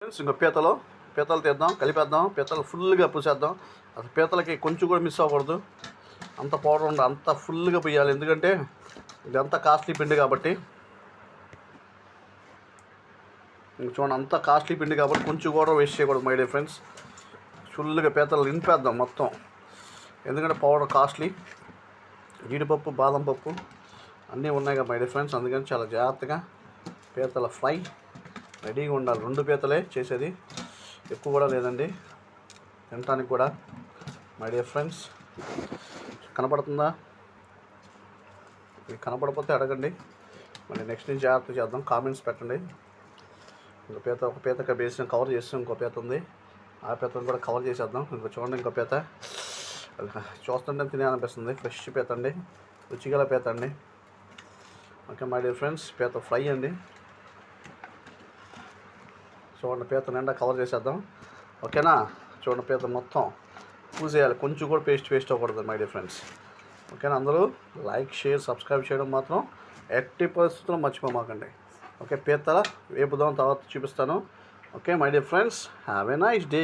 Friends ఇంకో పీతలు తీద్దాం, కలిపేద్దాం. పీతలు ఫుల్గా పూసేద్దాం. అసలు పీతలకి కొంచెం కూడా మిస్ అవ్వకూడదు. అంత పౌడర్ ఉండాలి, అంత ఫుల్గా పోయాలి. ఎందుకంటే ఇదంతా కాస్ట్లీ పిండి కాబట్టి. చూడండి, అంత కాస్ట్లీ పిండి కాబట్టి కొంచెం కూడా వేస్ట్ చేయకూడదు మై డియర్ ఫ్రెండ్స్. ఫుల్గా పీతలు నింపేద్దాం మొత్తం. ఎందుకంటే పౌడర్ కాస్ట్లీ, జీడిపప్పు, బాదం పప్పు అన్నీ ఉన్నాయి కదా మై డియర్ ఫ్రెండ్స్. అందుకని చాలా జాగ్రత్తగా పీతల ఫ్రై రెడీగా ఉండాలి. 2 పీతలే చేసేది, ఎక్కువ కూడా లేదండి, తినటానికి కూడా మై డియర్ ఫ్రెండ్స్. కనపడుతుందా? మీకు కనపడకపోతే అడగండి, మళ్ళీ నెక్స్ట్ నుంచి జాగ్రత్త చేద్దాం. కామెంట్స్ పెట్టండి. ఒక పీత బేసిన కవర్ చేస్తాం, ఇంకో పీత ఉంది, ఆ పీతను కూడా కవర్ చేసేద్దాం. చూడండి, ఇంకో పీత చూస్తుంటే తినాలనిపిస్తుంది. ఫ్రెష్ పీత అండి, రుచిగల పీత అండి. ఓకే మై డియర్ ఫ్రెండ్స్, పీత ఫ్రై అండి. చూడండి, పీత నిండా కవర్ చేసేద్దాం. ఓకేనా? చూడండి, పీత మొత్తం పూసేయాలి, కొంచెం కూడా పేస్ట్ అవ్వకూడదు మై డియర్ ఫ్రెండ్స్. ఓకేనా? అందరూ లైక్, షేర్, సబ్స్క్రైబ్ చేయడం మాత్రం ఎట్టి పరిస్థితుల్లో మర్చిపోమాకండి. ఓకే, పీతల వేపుదాం, తర్వాత చూపిస్తాను. Okay my dear friends, have a nice day.